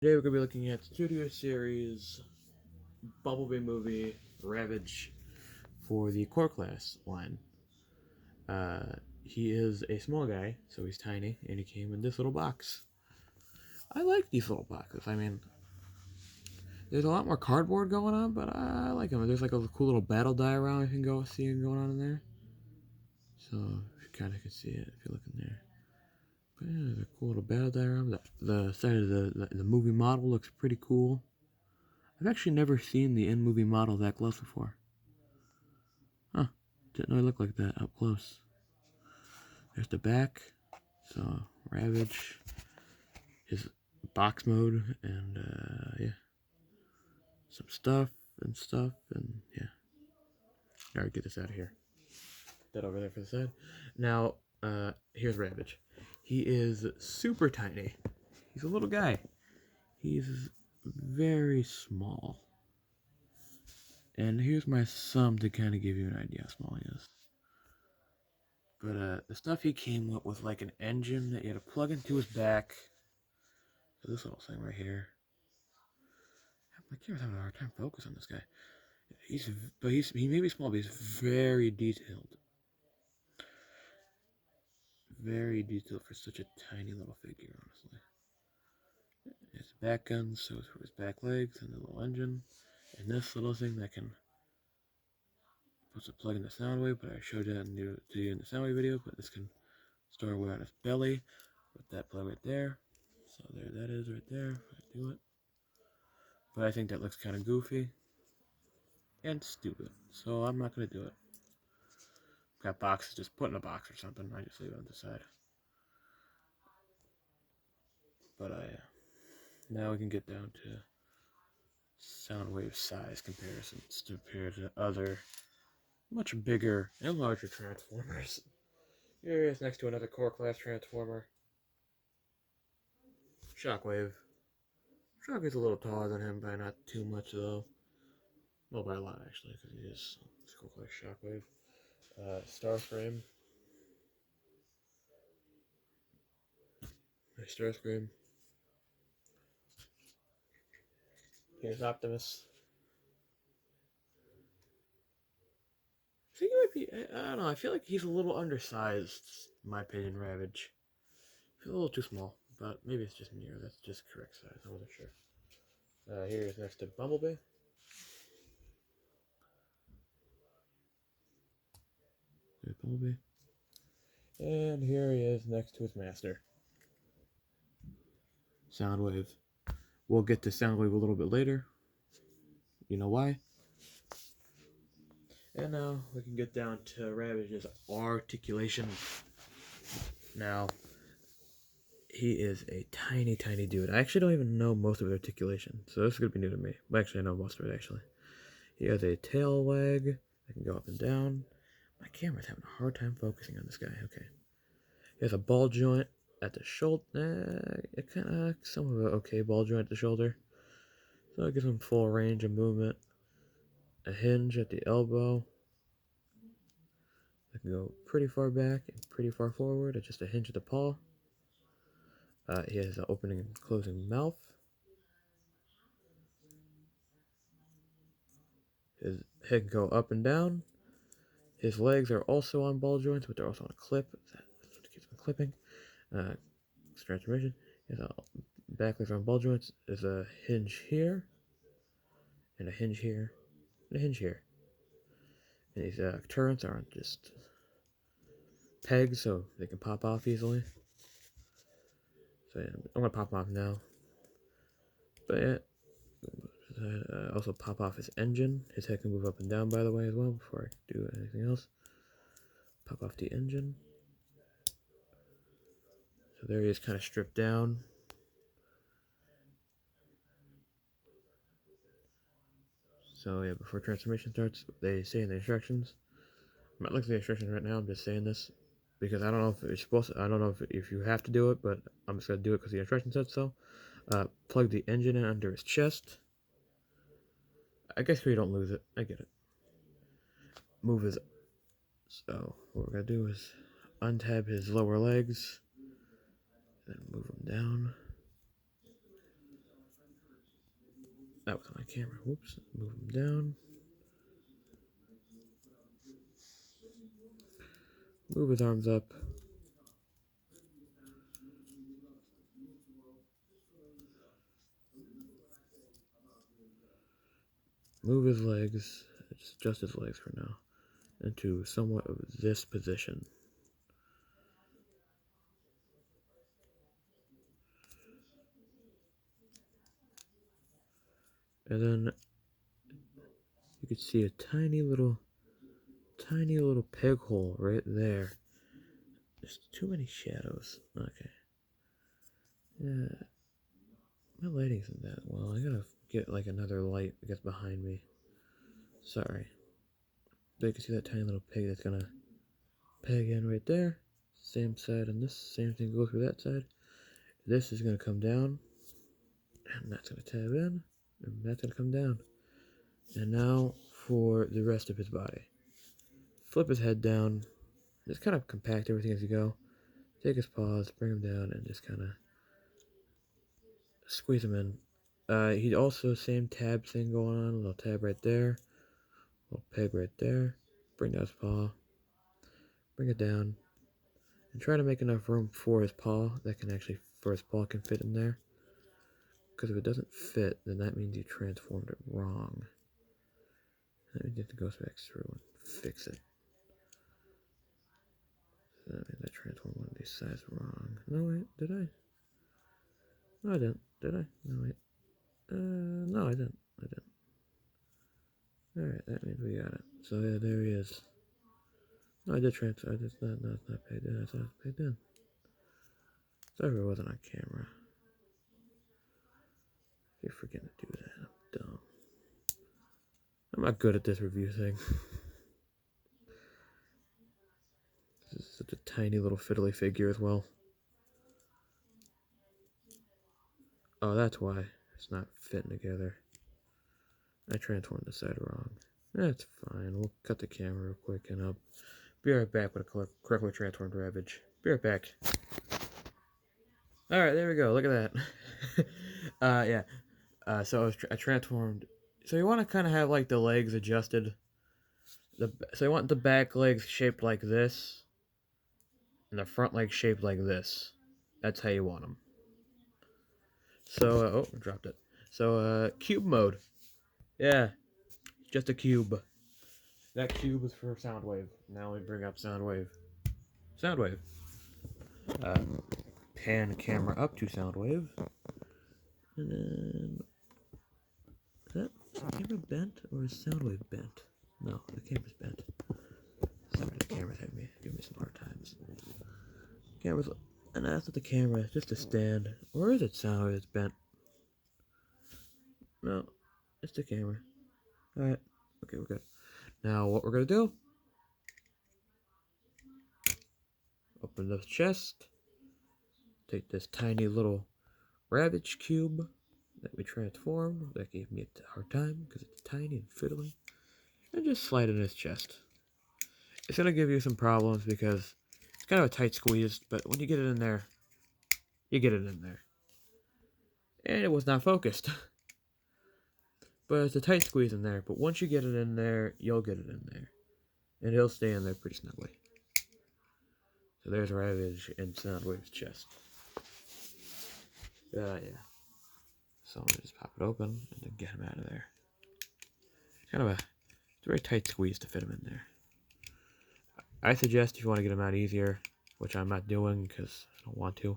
Today we're going to be looking at Studio Series Bumblebee movie Ravage for the core class line. He is a small guy, so he's tiny, and he came in this little box. I like these little boxes. I mean, there's a lot more cardboard going on, but I like them. There's like a cool little battle diorama you can go see going on in there. So you kind of can see it if you look in there. But yeah, there's a cool little battle diorama. The side of the movie model looks pretty cool. I've actually never seen the in-movie model that close before. Huh. Didn't know it looked like that up close. There's the back. So, Ravage. His box mode. And, yeah. Some stuff. And, yeah. Alright, get this out of here. That over there for the side. Now, here's Ravage. He is super tiny. He's a little guy. He's very small. And here's my sum to kind of give you an idea how small he is. But the stuff he came with was like an engine that you had to plug into his back. So this little thing right here. My camera's having a hard time focusing on this guy. He may be small, but he's very detailed. Very detailed for such a tiny little figure, honestly. His back guns, so it's for his back legs, and the little engine. And this little thing that can supposed to plug in the sound wave, but I showed that to you in the sound wave video, but this can store away on his belly with that plug right there. So there that is right there. I do it. But I think that looks kind of goofy and stupid, so I'm not going to do it. Got boxes, just put in a box or something. I just leave it on the side. But now we can get down to sound wave size comparisons compared to other much bigger and larger transformers. Here he is next to another core class transformer. Shockwave. Shockwave's a little taller than him by not too much though. Well, by a lot actually, because he is core class Shockwave. Starframe. Starscream. Here's Optimus. I think he might be. I don't know. I feel like he's a little undersized. In my opinion, Ravage. He's a little too small, but maybe it's just me or that's just correct size. I wasn't sure. Here is next to Bumblebee. There's Bumblebee. And here he is next to his master. Soundwave. We'll get to Soundwave a little bit later. You know why? And now we can get down to Ravage's Articulation. Now, he is a tiny, tiny dude. I actually don't even know most of his articulation, so this is going to be new to me. Well, actually, I know most of it, actually. He has a tail wag that can go up and down. My camera's having a hard time focusing on this guy. Okay. He has a ball joint at the shoulder. Some of an okay ball joint at the shoulder. So it gives him full range of movement. A hinge at the elbow. That can go pretty far back and pretty far forward. It's just a hinge at the paw. He has an opening and closing mouth. His head can go up and down. His legs are also on ball joints, but they're also on a clip. That's what keeps him clipping. Transformation. His back legs are on ball joints. There's a hinge here, and a hinge here, and a hinge here. And these turrets are just pegs, so they can pop off easily. So yeah, I'm gonna pop them off now. But yeah, also pop off his engine. His head can move up and down, by the way, as well, before I do anything else. Pop off the engine. So there he is, kind of stripped down. So yeah, before transformation starts, they say in the instructions. I'm not looking at the instructions right now. I'm just saying this because I don't know if you're supposed to. I don't know if you have to do it, but I'm just gonna do it because the instructions said so. Plug the engine in under his chest. I guess we don't lose it. I get it. Move his. So what we're gonna do is untab his lower legs, then move them down. That was on camera. Whoops. Move him down. Move his arms up. Move his legs. Just his legs for now. Into somewhat of this position. And then you could see a tiny little peg hole right there. There's too many shadows. Okay. Yeah. My lighting isn't that well. I gotta get like another light that gets behind me. Sorry. But you can see that tiny little peg that's gonna peg in right there. Same side on this. Same thing goes through that side. This is gonna come down. And that's gonna tab in. And that's gonna come down. And now for the rest of his body. Flip his head down. Just kind of compact everything as you go. Take his paws, bring him down, and just kind of squeeze him in. He also, same tab thing going on. A little tab right there. A little peg right there. Bring down his paw. Bring it down. And try to make enough room for his paw for his paw can fit in there. Because if it doesn't fit, then that means you transformed it wrong. That means you have to go back through and fix it. So that means I transformed one of these sides wrong. No, wait, did I? No, I didn't. Did I? No, wait. No, I didn't. Alright, that means we got it. So yeah, there he is. No, I did transfer. It's not paid in. I thought it was paid in. Sorry if it wasn't on camera. I keep forgetting to do that. I'm dumb. I'm not good at this review thing. This is such a tiny little fiddly figure as well. Oh, that's why it's not fitting together. I transformed the side wrong. That's fine. We'll cut the camera real quick and I'll be right back with a correctly transformed Ravage. Be right back. Alright, there we go. Look at that. Yeah. So I transformed. So you want to kind of have like the legs adjusted. So you want the back legs shaped like this, and the front legs shaped like this. That's how you want them. So oh, I dropped it. So cube mode. Yeah, just a cube. That cube is for Soundwave. Now we bring up Soundwave. Soundwave. Pan camera up to Soundwave, and then is the camera bent or is Soundwave bent? No, the camera's bent. Sorry, the camera's having me give me some hard times. Camera's, and that's what the camera is, just a stand. Or is it Soundwave that's bent? No, it's the camera. Alright, okay, we're good. Now what we're gonna do, open the chest, take this tiny little ravage cube that we transformed, that gave me a hard time because it's tiny and fiddly, and just slide it in his chest. It's gonna give you some problems because it's kind of a tight squeeze, but when you get it in there, you get it in there. And it was not focused. But it's a tight squeeze in there, but once you get it in there, you'll get it in there. And it'll stay in there pretty snugly. So there's Ravage in Soundwave's chest. Yeah. So I'm gonna just pop it open and then get him out of there. It's a very tight squeeze to fit him in there. I suggest if you want to get him out easier, which I'm not doing because I don't want to.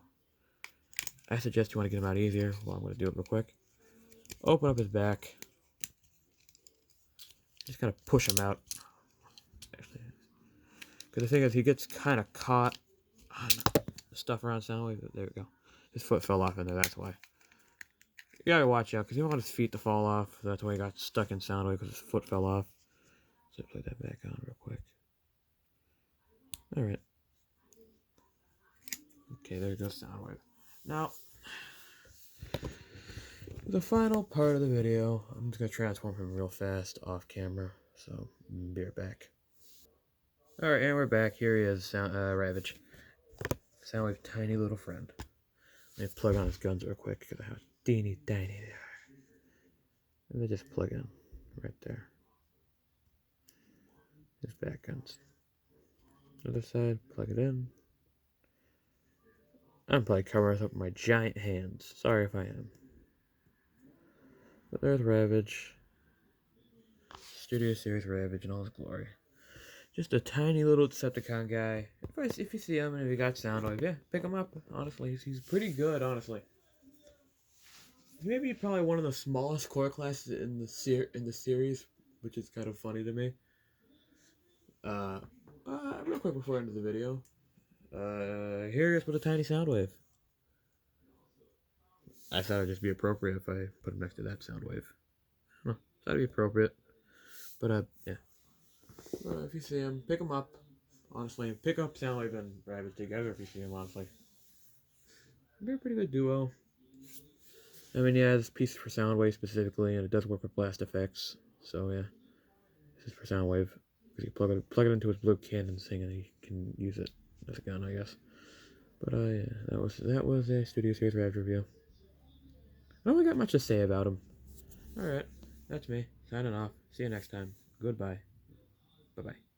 I suggest you want to get him out easier. Well, I'm gonna do it real quick. Open up his back. Just kind of push him out. Actually, because the thing is, he gets kind of caught on the stuff around Soundwave. There we go. His foot fell off in there, that's why. You gotta watch out, because you don't want his feet to fall off. That's why he got stuck in Soundwave, because his foot fell off. So play that back on real quick. Alright. Okay, there goes Soundwave. Now, the final part of the video, I'm just gonna transform him real fast off camera. So, be right back. Alright, and we're back. Here he is, Ravage. Soundwave's tiny little friend. Let me plug on his guns real quick, because of how teeny tiny they are. And they just plug in right there. His back ends. Other side, plug it in. I'm probably covering this up with my giant hands. Sorry if I am. But there's Ravage. Studio Series Ravage in all his glory. Just a tiny little Decepticon guy. If you see him and if you got Soundwave, yeah, pick him up. Honestly, he's pretty good, honestly. Maybe probably one of the smallest core classes in the series, which is kind of funny to me. Real quick before I end the video. Here is with a tiny Soundwave. I thought it'd just be appropriate if I put him next to that Soundwave. Huh, that'd be appropriate. But yeah. If you see him, pick him up. Honestly, pick up Soundwave and Ravage together if you see him. Honestly, they're a pretty good duo. I mean, yeah, this piece is for Soundwave specifically, and it does work with blast effects. So yeah, this is for Soundwave. Because you plug it into his blue cannon thing, and he can use it as a gun, I guess. But yeah, that was a Studio Series Ravage review. I don't really got much to say about him. All right, that's me signing off. See you next time. Goodbye. Bye bye.